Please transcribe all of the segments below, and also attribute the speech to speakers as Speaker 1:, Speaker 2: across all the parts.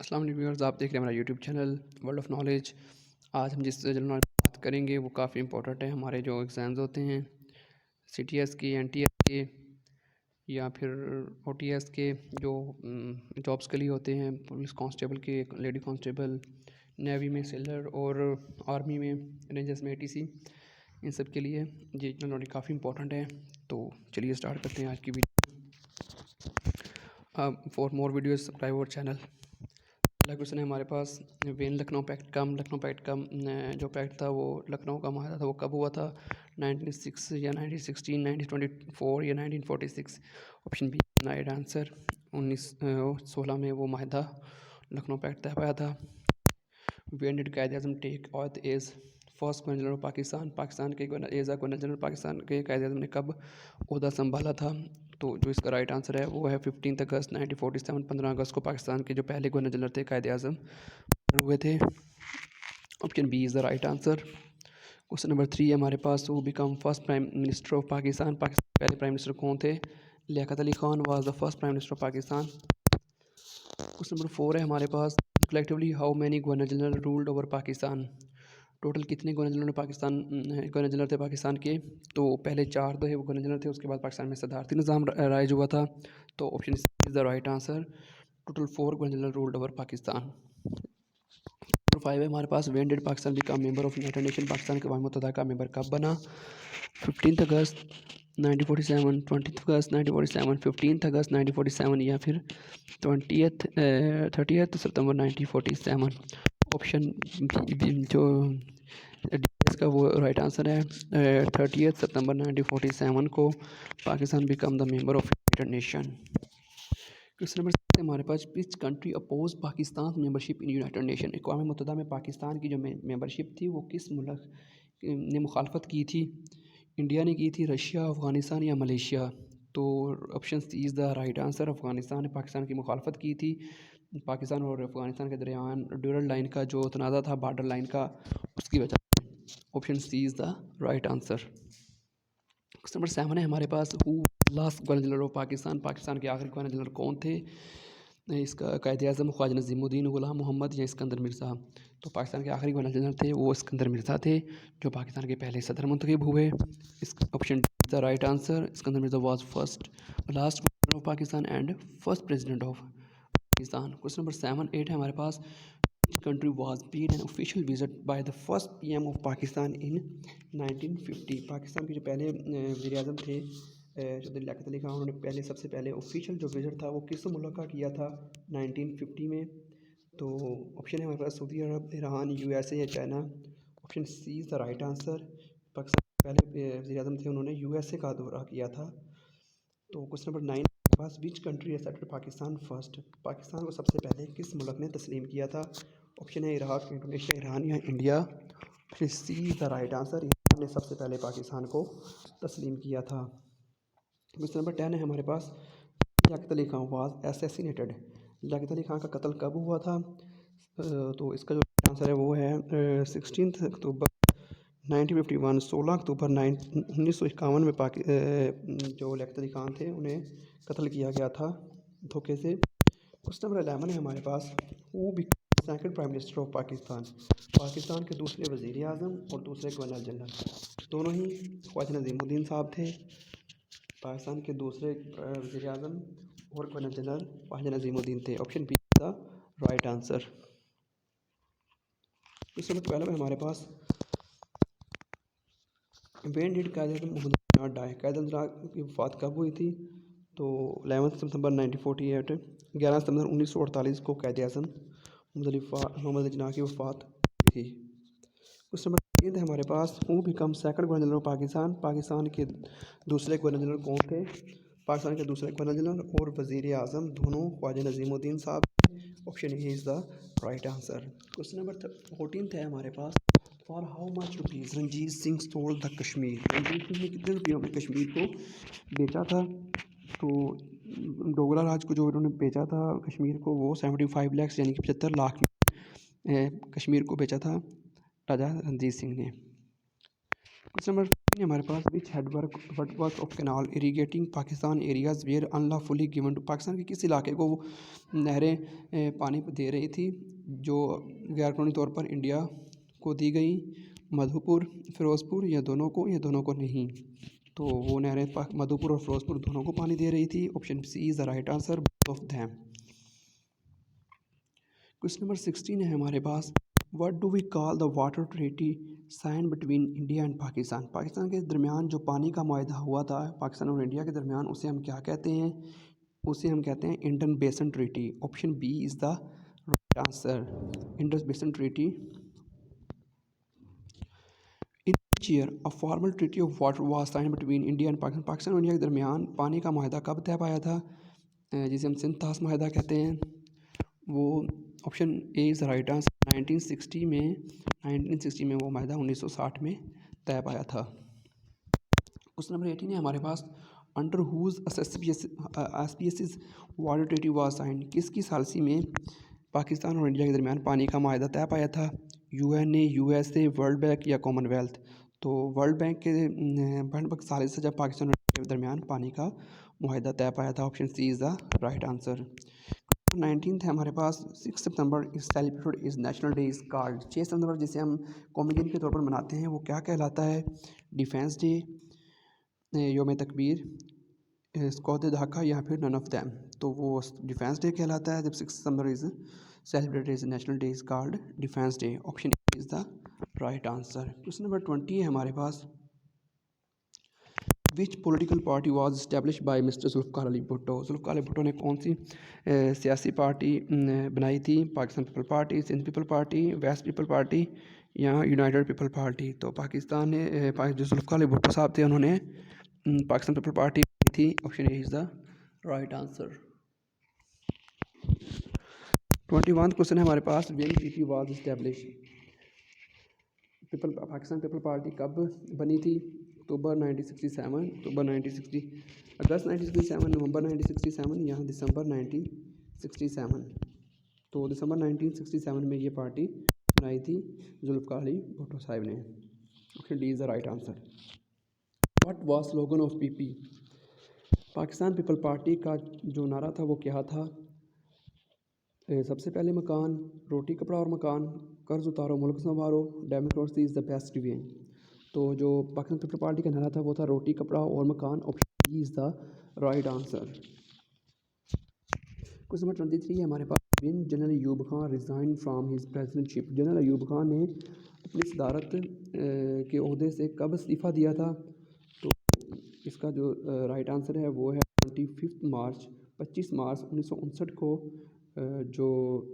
Speaker 1: अस्सलाम वालेकुम व्यूअर्स, आप देख रहे हैं हमारा YouTube channel world of knowledge. आज हम जिस जनरल नॉलेज बात करेंगे वो काफ़ी इंपॉर्टेंट है। हमारे जो एग्ज़ाम्स होते हैं सीटीएस के, एनटीएस के या फिर ओटीएस के, जो जॉब्स के लिए होते हैं, पुलिस कांस्टेबल के, लेडी कांस्टेबल, नेवी में सेलर और आर्मी में रेंजर्स में एटीसी, इन सब के लिए ये जनरल नॉलेज काफ़ी इंपॉर्टेंट है। तो चलिए स्टार्ट करते हैं आज की video. For more videos subscribe our channel. पहला क्वेश्चन है हमारे पास, when Lucknow pact come. Lucknow pact come जो पैक्ट था वो लखनऊ का माहा था, वो कब हुआ था? 1906 या 1916, 1924 या 1946? Option B right answer. 1916 में वो माहा लखनऊ पैक्ट तय पाया था। When did Quaid Azam take oath as first governor general Pakistan. Pakistan के as a governor general Pakistan के कायद आज़म ने कब ओहदा संभाला था? तो जो इसका राइट आंसर है वो है 15 अगस्त 1947। 15 अगस्त को पाकिस्तान के जो पहले गवर्नर जनरल थे कायद आज़म हुए थे। Option B is the right answer. Question number 3 है हमारे पास, who become first prime minister of Pakistan. Pakistan के पहले प्राइम मिनिस्टर कौन थे? Liaquat Ali Khan was the first prime minister of Pakistan. Question number 4 है हमारे पास, collectively how many governor general ruled over Pakistan. Total कितने गवर्नर जनरल गवर्नर जनरल थे पाकिस्तान के? तो पहले 4 तो है वो गवर्नर जनरल थे, उसके बाद पाकिस्तान में सदारती निज़ाम राइज हुआ था। तो option is the right answer. Total 4 governor general ruled over Pakistan. Number 5 है हमारे पास, when did Pakistan become member of united nation. Pakistan के अक़वाम मुत्तहिदा का मेंबर कब बना? 15 अगस्त 1947, 20 अगस्त 1947, 15 अगस्त 1947 या फिर 30 सितंबर 1947? ऑप्शन जो इसका वो राइट आंसर है। 30 सितंबर 1947 को Pakistan become the member of united nation. Question number 6 हमारे पास, which country oppose Pakistan membership in united nation. अक़वाम मुत्तहिदा में पाकिस्तान की जो मेंबरशिप थी वो किस मुल्क ने मुखालफत की थी? इंडिया ने की थी, रशिया, अफ़गानिस्तान या मलेशिया? तो option C is the right answer. Afghanistan ने पाकिस्तान की मुखालफत की थी। पाकिस्तान और अफ़गानिस्तान के दरमियान ड्यूरल लाइन का जो तनाज़ा था, बॉर्डर लाइन का, उसकी वजह से। Option C is the right answer. Question number 7 है हमारे पास, who last governor general of Pakistan. Pakistan के आखिरी गवर्नर जनरल कौन थे? इसका कायद आज़म ख्वाजा नज़ीमुद्दीन, ग़ुलाम मोहम्मद या सिकंदर मिर्ज़ा? तो पाकिस्तान के आखिरी गवर्नर जनरल थे वो सिकंदर मिर्ज़ा थे, जो पाकिस्तान के पहले सदर मुंतखब हुए। इस option the right answer. Sikandar Mirza was first last governor of Pakistan and first president of Pakistan. Question number 7-8 है हमारे पास, country was paid an official visit by the first PM of Pakistan in 1950। Pakistan के जो पहले वज़ीर आज़म थे जो लियाकत अली खान, उन्होंने सबसे पहले ऑफिशियल जो विज़िट था वो किस मुल्क का किया था 1950 में? तो ऑप्शन है हमारे पास, सऊदी अरब, ईरान, यूएसए या China? Option C is the right answer. Pakistan के पहले वज़ीर आज़म थे, उन्होंने यूएसए का दौरा किया था। तो क्वेश्चन नंबर 9 के पास, which country accepted Pakistan first. Pakistan को सबसे पहले किस मुल्क ने तस्लीम किया था? ऑप्शन है इराक, इंडोनेशिया, ईरान या India? Option C is the right answer. Iran ने सबसे पहले पाकिस्तान को तस्लीम किया था। क्वेश्चन नंबर 10 है हमारे पास, लियाकत अली खान वाज असैसिनेटेड। लियाकत अली खान का कत्ल कब हुआ था? तो इसका जो आंसर है वो है 16 अक्टूबर 1951। 16 अक्टूबर 1951 में जो लियाकत अली खान थे उन्हें कत्ल किया गया था धोखे से। क्वेश्चन नंबर 11 है हमारे पास, who become second prime minister of Pakistan. Pakistan के दूसरे वज़ीर आज़म और दूसरे गवर्नर जनरल दोनों ही ख्वाजा नज़ीमुद्दीन साहब थे। पाकिस्तान के दूसरे वज़ीर आज़म और गवर्नर जनरल ख्वाजा नज़ीमुद्दीन थे। Option B the right answer. Question number 12 में हमारे पास, when did Quaid Azam Mohammad Ali Jinnah die. Quaid Azam Jinnah की वफ़ात कब हुई थी? तो 11 सितंबर 1948। 11 सितंबर 1948 को कायद आज़म मोहम्मद अली जिन्ना की वफ़ात हुई थी। क्वेश्चन नंबर 3 है हमारे पास, who become second governor general of Pakistan. Pakistan के दूसरे गवर्नर जनरल कौन थे? पाकिस्तान के दूसरे गवर्नर जनरल और वज़ीर आज़म दोनों ख्वाजा नज़ीमुद्दीन साहब। Option A is the right answer. Question number 14 है हमारे पास, for how much rupees Ranjit Singh sold the Kashmir. Ranjit Singh ने कितने रुपयों में कश्मीर को बेचा था? तो डोगरा राज को जो इन्होंने बेचा था कश्मीर को, वो 75 लाख यानी कि 75 लाख में कश्मीर को बेचा था राजा रंजीत सिंह ने। क्वेश्चन नंबर 15 हमारे पास which headwork of canal irrigating Pakistan areas were unlawfully given to Pakistan के किस इलाके को वो नहरें पानी दे रही थी जो गैरकानूनी तौर पर इंडिया को दी गई? मधुपुर, फिरोजपुर या दोनों को नहीं। तो वो नहरें मधुपुर और फिरोजपुर दोनों को पानी दे रही थी। Option C is the right answer, both of them. Question number 16 है हमारे पास, what do we call the water treaty sign between India and Pakistan? Pakistan के दरमियान जो पानी का मुआहदा हुआ था पाकिस्तान और इंडिया के दरमियान, उसे हम क्या कहते हैं? उसे हम कहते हैं Indus basin treaty. Option B is the right answer, Indus basin treaty. In which year a formal treaty of water was sign between India and Pakistan? Pakistan और इंडिया के दरमियान पानी का मुआहदा कब तय पाया था, जिसे हम सिंथास मुआहदा कहते हैं? वो option A is right answer, 1960 में वो मुआहदा 1960 में तय पाया था। क्वेश्चन नंबर 18 है हमारे पास, under whose SPS water treaty was sign? किसकी सालसी में पाकिस्तान और इंडिया के दरमियान पानी का मुआहदा तय पाया था? यूएनए, यूएसए, वर्ल्ड बैंक या कॉमनवेल्थ? तो वर्ल्ड बैंक सालिस से जब पाकिस्तान और इंडिया के दरमियान पानी का मुआहदा तय पाया था। Option C is the right answer. 19 है हमारे पास, 6 सितंबर is celebrated is national day is called? 6 सितंबर जिसे हम कौमी दिन के तौर पर मनाते हैं वो क्या कहलाता है? डिफेंस डे, योम तकबीर, स्कौद ढाका या फिर नन ऑफ दैम? तो वो डिफेंस डे कहलाता है जब 6 सितंबर is celebrated is national day is called defence day. Option is the right answer. Question number 20 है हमारे पास, which political party was establish by mister Zulfikar Ali Bhutto? Zulfikar Ali Bhutto ने कौन सी सियासी पार्टी बनाई थी? Pakistan people party, Sindh people party, west people party या यूनाइटेड पीपल पार्टी? तो पाकिस्तान ने जो जुल्फ़िकार अली भुट्टो साहब थे उन्होंने पाकिस्तान पीपल पार्टी बनाई थी। Option A is the right answer. 21 question है हमारे पास, when PP was establish? Pakistan people party कब बनी थी? अक्टूबर 1967, अक्टूबर 1960, अगस्त 1967, नवंबर 1967 या दिसंबर 1967? तो दिसंबर 1967 में ये पार्टी बनाई थी जुल्फ़िकार अली भुट्टो साहब ने। Option D is the right answer. What was slogan of PP? Pakistan people party का जो नारा था वो क्या था? सबसे पहले मकान, रोटी कपड़ा और मकान, कर्ज उतारो मुल्क संवारो, democracy is the best way. तो जो पाकिस्तान पीपल पार्टी का नारा था वो था रोटी कपड़ा और मकान। Option D is the right answer. Question number 23 है हमारे पास, when general Ayub Khan resign from his presidentship? General Ayub Khan ने अपनी सदारत के ओहदे से कब इस्तीफ़ा दिया था? तो इसका जो राइट आंसर है वो है 25 मार्च 1959 को जो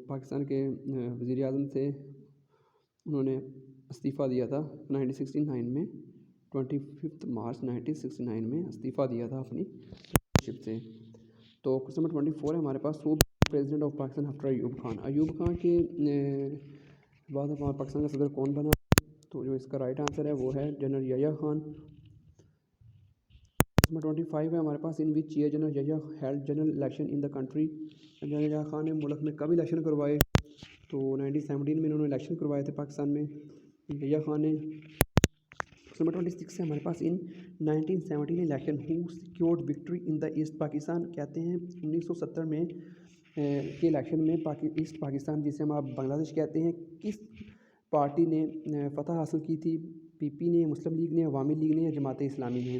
Speaker 1: पाकिस्तान के वज़ीर आज़म थे उन्होंने इस्तीफ़ा दिया था 1969 में। 25 मार्च 1969 में इस्तीफ़ा दिया था अपनी प्रेसिडेंटशिप से। तो क्वेश्चन नंबर 24 है हमारे पास, president of Pakistan after Ayub Khan? Ayub Khan के बाद हमारे पाकिस्तान का सदर कौन बना? तो जो इसका राइट आंसर है वो है जनरल याह्या खान। नंबर 25 है हमारे पास, in which year general Yahya held general election in the country? General Yahya Khan ने मुल्क में कब इलेक्शन करवाए? तो 1917 में इन्होंने इलेक्शन करवाए थे पाकिस्तान में याह्या खान ने। नंबर 26 है हमारे पास, इन 1917 election who secured victory in the east Pakistan? कहते हैं 1970 में के इलेक्शन में ईस्ट पाकिस्तान, जिसे हम आप बांग्लादेश कहते हैं, किस पार्टी ने फतह हासिल की थी? पीपी ने, मुस्लिम लीग ने, अवामी लीग ने या जमात इस्लामी ने?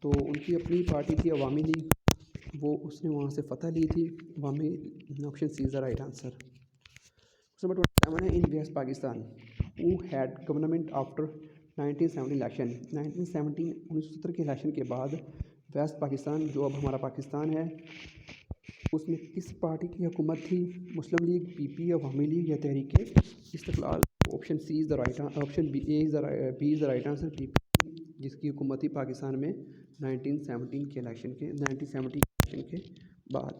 Speaker 1: तो उनकी अपनी पार्टी थी अवामी लीग, वो उसने वहाँ से फतह ली थी Awami. Option C is the right answer. Number 27 है, in west Pakistan who had government after 1970 election? 1970 के इलेक्शन के बाद वेस्ट पाकिस्तान जो अब हमारा पाकिस्तान है उसमें किस पार्टी की हुकूमत थी? मुस्लिम लीग, पीपी, अवामी लीग या Tehreek Istiqlal? Option C is the right, option B is the right answer, PP, जिसकी हुकूमत थी पाकिस्तान में 1970 के इलेक्शन के बाद।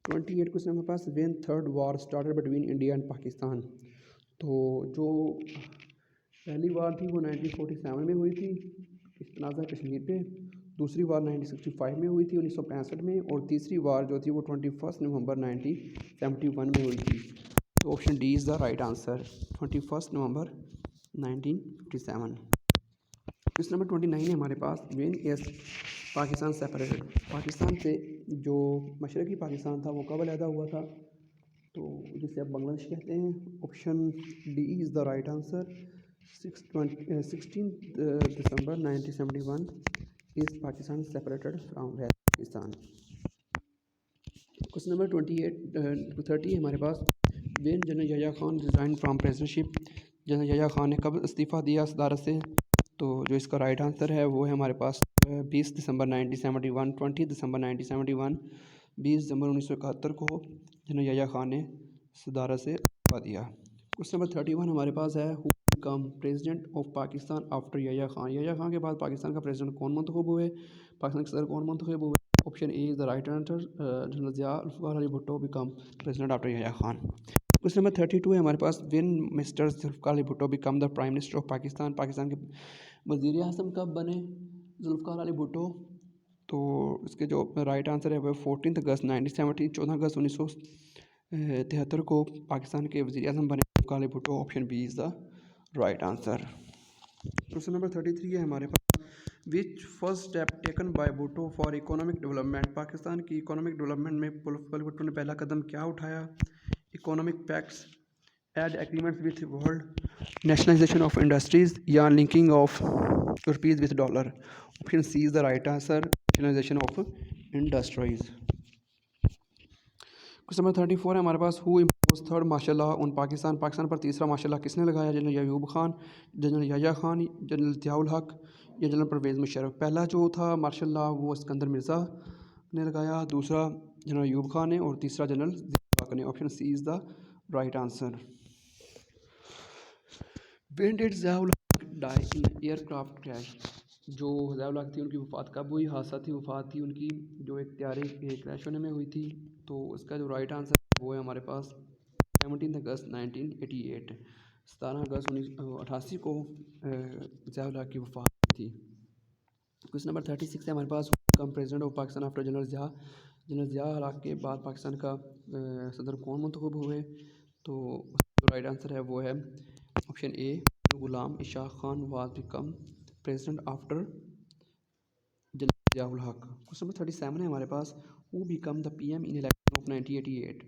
Speaker 1: 28 क्वेश्चन हमारे पास, when third war started between India and Pakistan? तो जो पहली वार थी वो 1947 में हुई थी तनाज़ा कश्मीर पे, दूसरी वार 1965 में हुई थी 1965 में, और तीसरी वार जो थी वो 21 नवंबर 1971 में हुई थी। तो option D is the right answer, 21 नवंबर 1957। क्वेश्चन नंबर 29 है हमारे पास, when is Pakistan separated. Pakistan से जो मशरक़ी पाकिस्तान था वो कब अलहदा हुआ था, तो जिसे अब बांग्लादेश कहते हैं। Option D is the right answer. 16 दिसंबर 1971 is Pakistan separated from Pakistan. Question number 30 है हमारे पास, when general Yahya Khan resign from presidentship. General Yahya Khan ने कब इस्तीफ़ा दिया सदारत से, तो जो इसका राइट आंसर है वो है हमारे पास 20 दिसंबर 1971, 20 दिसंबर 1971, 20 दिसंबर 1971 को जनरल याह्या खान ने सदारत से इस्तीफ़ा दिया। क्वेश्चन नंबर 31 हमारे पास है, who become president of Pakistan after Yahya Khan. Yahya Khan के बाद पाकिस्तान का प्रेसिडेंट कौन मंतखब हुए, पाकिस्तान के सदर कौन मंतखब हुए। Option A is the right answer, general Zia ul Ali Bhutto become president after Yahya Khan. Question number 32 है हमारे पास, when mister Zulfikar Ali Bhutto become the prime minister of Pakistan. Pakistan के वज़ीर आज़म कब बने जुल्फ़िकार अली भुट्टो, तो इसके जो राइट आंसर है वह 14 अगस्त 1970, 14 अगस्त 1973 को पाकिस्तान के वज़ीर आज़म बने Zulfikar Ali Bhutto. Option B is the right answer. Question number 33 है हमारे पास, which first step taken by Bhutto for economic development. Pakistan की इकोनॉमिक डेवलपमेंट में जुल्फ़िकार भुट्टो ने पहला कदम क्या उठाया। Economic pacts, aid agreements with world, nationalisation of industries, या linking of rupees with dollar. Option C is the right answer, nationalisation of industries. Question number 34 है हमारे पास, who impose third martial law on Pakistan. Pakistan पर तीसरा martial law किसने लगाया, general Ayub Khan, general Yahya Khan, general Ziaul Haq, या general Parvez Musharraf. पहला जो था मार्शल लॉ वो सिकंदर मिर्ज़ा ने लगाया, दूसरा जनरल अयूब खान ने, और तीसरा जनरल ज़ियाउल हक ने। Option C is the right answer. When did Ziaul Haq die in aircraft crash. जो ज़ियाउल हक थी उनकी वफ़ात कब हुई, हादसा थी वफ़ात थी उनकी जो एक त्यारे के क्रैश होने में हुई थी, तो उसका जो राइट आंसर है वो है हमारे पास 17 अगस्त 1988, 17 अगस्त 1988 को ज़ियाउल हक की वफ़ात थी। क्वेश्चन नंबर 36 है हमारे पास, come president of Pakistan after general Zia. General Zia Haq के बाद पाकिस्तान का सदर कौन मंतखब हुए, तो जो राइट आंसर है वो है option A, Ghulam Ishaq Khan was become president after general Ziaul Haq. Question number 37 है हमारे पास, who become the PM in election of 1988।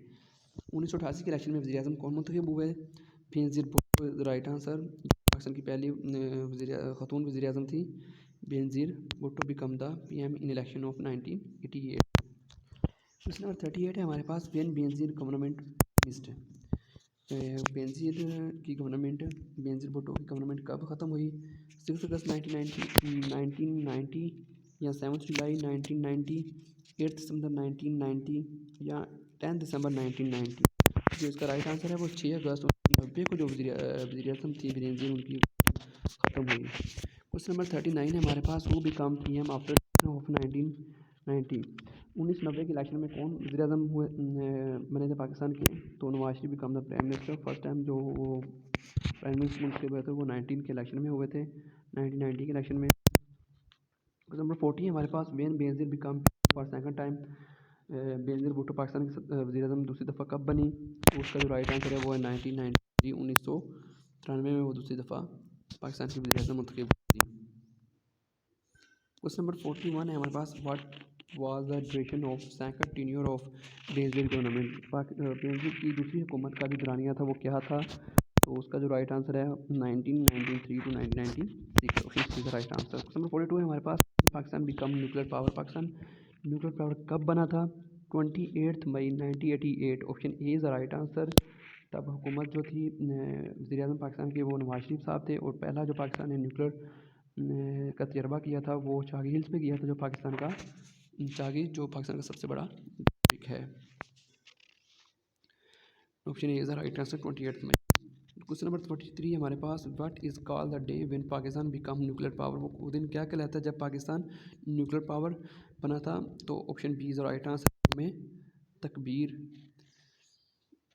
Speaker 1: 1988 के इलेक्शन में वज़ीर आज़म कौन मंतखब हुए, बेनज़ीर भुट्टो राइट आंसर। पाकिस्तान की पहली खातून वज़ीर आज़म थी Benazir Bhutto become the PM in election of 1988। Question number 38 है हमारे पास, when Benazir government finished. Benazir की गवर्नमेंट, बेनज़ीर भुट्टो की गवर्नमेंट कब ख़त्म हुई, 6 अगस्त 1990, या 7 जुलाई 1990, 8 दिसंबर 1990, या 10 दिसंबर 1990। जो इसका राइट आंसर है वो 6 अगस्त 1990 को जो वज़ीर आज़म थी बेनज़ीर उनकी ख़त्म हुई। क्वेश्चन नंबर 39 है हमारे पास, who become PM after of 1990। 1990 के इलेक्शन में कौन वज़ीर आज़म हुए बने थे पाकिस्तान के, तो Nawaz Sharif become the prime minister. First time जो वो प्राइम मिनिस्टर मुंतखब हुए थे वो 19 के इलेक्शन में हुए थे, 1990 के इलेक्शन में। क्वेश्चन नंबर 40 है हमारे पास, when Benazir become for second time. Benazir Bhutto Pakistan की वज़ीर आज़म दूसरी दफ़ा कब बनी, तो उसका जो राइट आंसर है वो है 1993, 1993 में वो दूसरी दफ़ा पाकिस्तान की वज़ीर आज़म मुंतखब हुई थी। क्वेश्चन नंबर 41 है हमारे पास, what was the duration of second tenure of Benazir government. Benazir की दूसरी हुकूमत का जो दौरानिया था वो क्या था, तो उसका जो राइट आंसर है 1993 to 1996। Option C the right answer. Question number 42 है हमारे पास, Pakistan become nuclear power. Pakistan nuclear power कब बना था, 28 मई 1988। Option A is the right answer. तब हुकूमत जो थी वज़ीर आज़म पाकिस्तान के वो नवाज शरीफ साहब थे, और पहला जो पाकिस्तान ने न्यूक्लियर का तजर्बा किया था वो चागी हिल्स में किया था, जो पाकिस्तान का चागी जो पाकिस्तान का सबसे बड़ा डिस्ट्रिक्ट है। Option A is the right answer, 28 मई। क्वेश्चन नंबर 43 हमारे पास, what is called the day when Pakistan become nuclear power. वो दिन क्या कहलाता है जब पाकिस्तान न्यूक्लियर पावर बना था, तो option B is the right answer, में तकबीर,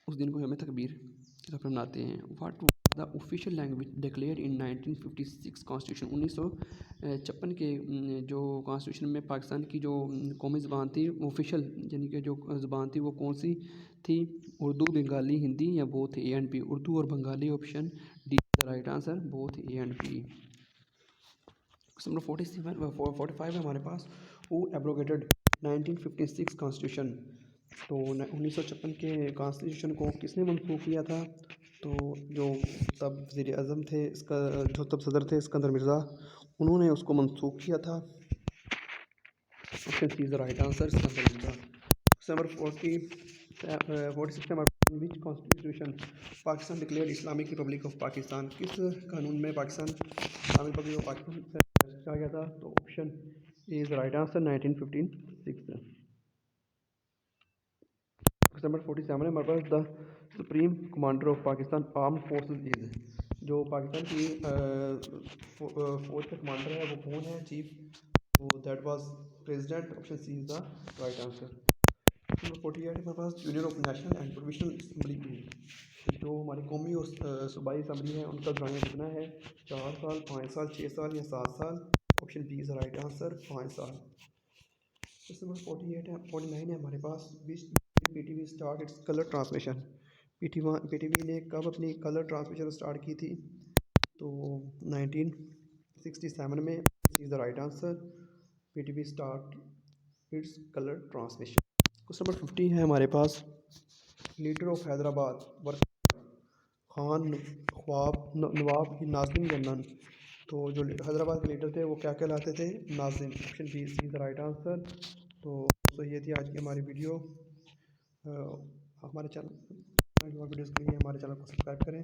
Speaker 1: उस दिन को हमें तकबीर के तौर पर मनाते हैं। What the official language declare in 1956 constitution. 1956 के जो कॉन्स्टिट्यूशन में पाकिस्तान की जो कौमी ज़बान थी ऑफिशियल, यानी कि जो ज़बान थी वो कौन सी थी, उर्दू, बंगाली, हिंदी, या both A and B. Urdu और Bengali. Option D the right answer, both A and B. Question number 45 है हमारे पास। Who abrogated 1956 constitution. तो 1956 के कॉन्स्टिट्यूशन को किसने मनसूख किया था? तो जो तब वज़ीर आज़म थे इसका, जो तब सदर थे सिकंदर मिर्ज़ा, उन्होंने उसको मनसूख किया था। Option C is the right answer, Sikandar Mirza. Question number 46 number, which constitution Pakistan declared Islamic Republic of Pakistan. किस कानून में Pakistan Islamic Republic of Pakistan कहा गया था? तो option A is the right answer, 1956। Question number 47 है हमारे पास। The supreme commander of Pakistan arm forces is. जो पाकिस्तान की फौज का कमांडर है वो कौन है, चीफ? तो that was president. Option C is the right answer. Number 48 हमारे पास। Union of national and provisional assembly, जो हमारी कौमी और सूबाई असम्बली है, उनका दौरान कितना है? 4 साल, 5 साल, 6 साल या 7 साल? Option B is the right answer, 5 साल। क्वेश्चन नंबर 49 है हमारे पास। PTV start its colour transmission. PTV ने कब अपनी कलर ट्रांसमिशन स्टार्ट की थी? तो 1967 में। Is the right answer, PTV start its colour transmission. Question number 50 है हमारे पास। लीडर ऑफ हैदराबाद वर्क खान ख्वाब नवाब नाजिम जन्नन। तो जो हैदराबाद के लीडर थे वो क्या कहलाते थे? नाजिम। Option B C the right answer. तो ये थी आज की हमारी वीडियो। हमारे चैनल वीडियोज़ के लिए हमारे चैनल को सब्सक्राइब करें।